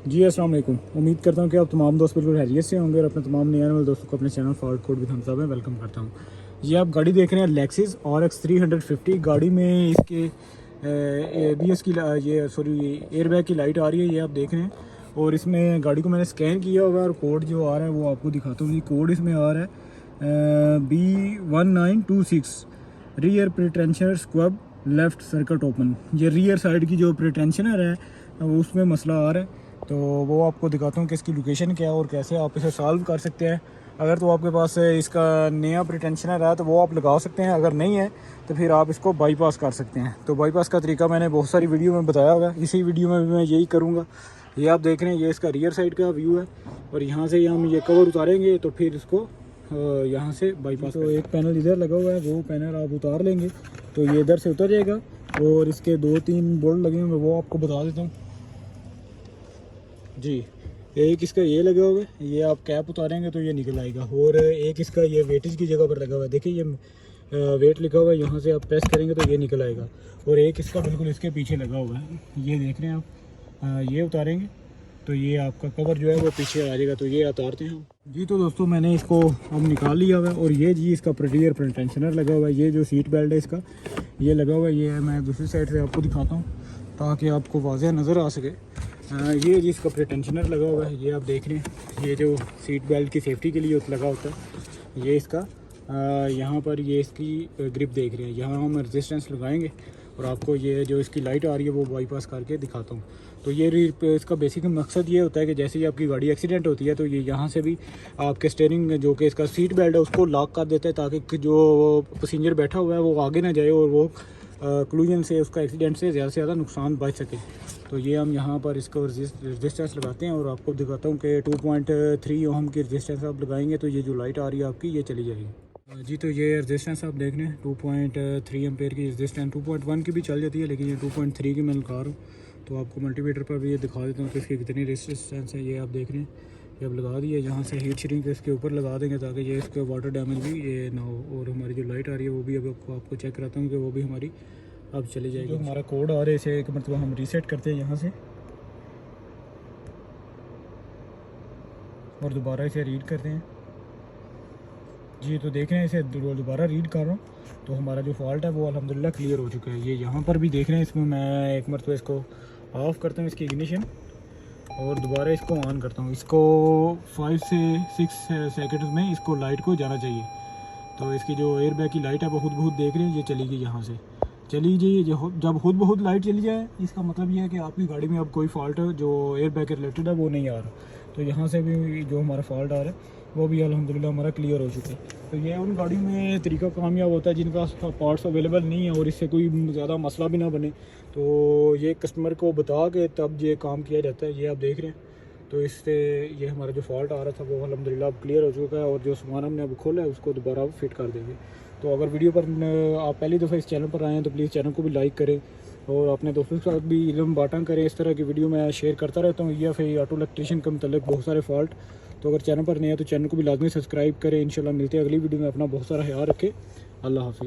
जी अस्सलाम वालेकुम। उम्मीद करता हूँ कि आप तमाम दोस्त बिल्कुल हैरियत से होंगे और अपने तमाम नए आने वाले दोस्तों को अपने चैनल फॉरवर्ड कोड विद हमसा में वेलकम करता हूँ। ये आप गाड़ी देख रहे हैं लेक्सिस RX 350। गाड़ी में इसके ABS की एयरबैग की लाइट आ रही है, ये आप देख रहे हैं। और इसमें गाड़ी को मैंने स्कैन किया हुआ है और कोड जो आ रहा है वो आपको दिखाता हूँ। ये कोड इसमें आ रहा है B1926 rear pretensioner squib left circuit open. ये रियर साइड की जो प्रीटेंशनर है उसमें मसला आ रहा है, तो वो आपको दिखाता हूँ कि इसकी लोकेशन क्या है और कैसे आप इसे सॉल्व कर सकते हैं। अगर तो आपके पास इसका नया प्रीटेंशनर है तो वो आप लगा सकते हैं, अगर नहीं है तो फिर आप इसको बाईपास कर सकते हैं। तो बाईपास का तरीका मैंने बहुत सारी वीडियो में बताया होगा, इसी वीडियो में भी मैं यही करूँगा। ये आप देख रहे हैं, ये इसका रियर साइड का व्यू है और यहाँ से हम ये कवर उतारेंगे तो फिर इसको यहाँ से बाईपास। तो एक पैनल इधर लगा हुआ है, वो पैनल आप उतार लेंगे तो ये इधर से उतर जाएगा। और इसके 2-3 बोल्ट लगे हुए वो आपको बता देता हूँ जी। एक इसका ये लगा हुआ है, ये आप कैप उतारेंगे तो ये निकल आएगा। और एक इसका ये वेटेज की जगह पर लगा हुआ है, देखिए ये वेट लिखा हुआ है, यहाँ से आप प्रेस करेंगे तो ये निकल आएगा। और एक इसका बिल्कुल इसके पीछे लगा हुआ है, ये देख रहे हैं आप। ये उतारेंगे तो ये आपका कवर जो है वो पीछे आ जाएगा, तो ये उतारते हैं जी। तो दोस्तों मैंने इसको अब निकाल लिया हुआ है और ये जी इसका रियर प्रीटेंशनर लगा हुआ है। ये जो सीट बेल्ट है इसका ये लगा हुआ है, ये है। मैं दूसरी साइड से आपको दिखाता हूँ ताकि आपको वाज़ेह नज़र आ सके। ये जी इसका प्रीटेंशनर लगा हुआ है, ये आप देख रहे हैं। ये जो सीट बेल्ट की सेफ्टी के लिए लगा होता है, ये इसका यहाँ पर ये इसकी ग्रिप देख रहे हैं। यहाँ हम रेजिस्टेंस लगाएंगे और आपको ये जो इसकी लाइट आ रही है वो बाईपास करके दिखाता हूँ। तो ये इसका बेसिक मकसद ये होता है कि जैसे ही आपकी गाड़ी एक्सीडेंट होती है तो ये यहाँ से भी आपके स्टीयरिंग जो कि इसका सीट बेल्ट है उसको लॉक कर देता है, ताकि जो पैसेंजर बैठा हुआ है वो आगे ना जाए और वो क्लूजन से उसका एक्सीडेंट से ज़्यादा नुकसान बच सके। तो ये हम यहाँ पर इसको रेजिस्टेंस लगाते हैं और आपको दिखाता हूँ कि 2.3 ओम की रेजिस्टेंस आप लगाएंगे तो ये जो लाइट आ रही है आपकी ये चली जाएगी जी। तो ये रेजिस्टेंस आप देख रहे हैं 2.3 एम्पेयर की रेजिस्टेंस। 2.1 की भी चल जाती है लेकिन ये 2.3 की मैं लगा रहा हूँ। तो आपको मल्टीमीटर पर भी ये दिखा देता हूँ कि इसकी कितनी रेजिस्टेंस है। ये आप देख रहे हैं, ये अब लगा दिया। यहाँ से हीट श्रिंक इसके ऊपर लगा देंगे ताकि ये इसके वाटर डैमेज भी ये ना हो। और हमारी जो लाइट आ रही है वो भी अब आपको चेक कराता हूँ कि वो भी हमारी अब चली जाएगी। जो हमारा कोड आ रहा है इसे एक मतलब हम रीसेट करते हैं यहाँ से और दोबारा इसे रीड करते हैं जी। तो देख रहे हैं, इसे दोबारा रीड कर रहा हूँ तो हमारा जो फॉल्ट है वो अल्हम्दुलिल्लाह क्लियर हो चुका है। ये यहाँ पर भी देख रहे हैं, इसमें मैं एक मरतबा इसको ऑफ़ करता हूँ इसकी इग्निशन और दोबारा इसको ऑन करता हूँ। इसको 5 से 6 सेकंड में इसको लाइट को जाना चाहिए। तो इसकी जो एयर बैग की लाइट है वो खुद बहुत देख रहे हैं, ये चली गई। यहाँ से चली जाइए। जब खुद बहुत लाइट चली जाए इसका मतलब ये है कि आपकी गाड़ी में अब कोई फॉल्ट जो एयर बैग के रिलेटेड है वो नहीं आ रहा। तो यहाँ से भी जो हमारा फॉल्ट आ रहा है वो भी अल्हम्दुलिल्लाह हमारा क्लियर हो चुका है। तो ये उन गाड़ियों में तरीका कामयाब होता है जिनका पार्ट्स अवेलेबल नहीं है और इससे कोई ज़्यादा मसला भी ना बने, तो ये कस्टमर को बता के तब ये काम किया जाता है। ये आप देख रहे हैं, तो इससे ये हमारा जो फॉल्ट आ रहा था वो अल्हम्दुलिल्लाह अब क्लियर हो चुका है और जो सामान हमने अब खोला है उसको दोबारा फिट कर देंगे। तो अगर वीडियो पर आप पहली दफ़ा इस चैनल पर आए हैं तो प्लीज़ चैनल को भी लाइक करें और अपने दोस्तों के साथ भी इल्म बांटा करें। इस तरह की वीडियो मैं शेयर करता रहता हूँ या फिर ऑटो इलेक्ट्रिशियन के मतलब बहुत सारे फॉल्ट। तो अगर चैनल पर नहीं है तो चैनल को भी लाजमी सब्सक्राइब करें। इंशाल्लाह मिलते हैं अगली वीडियो में। अपना बहुत सारा ख्याल रखें। अल्लाह हाफिज़।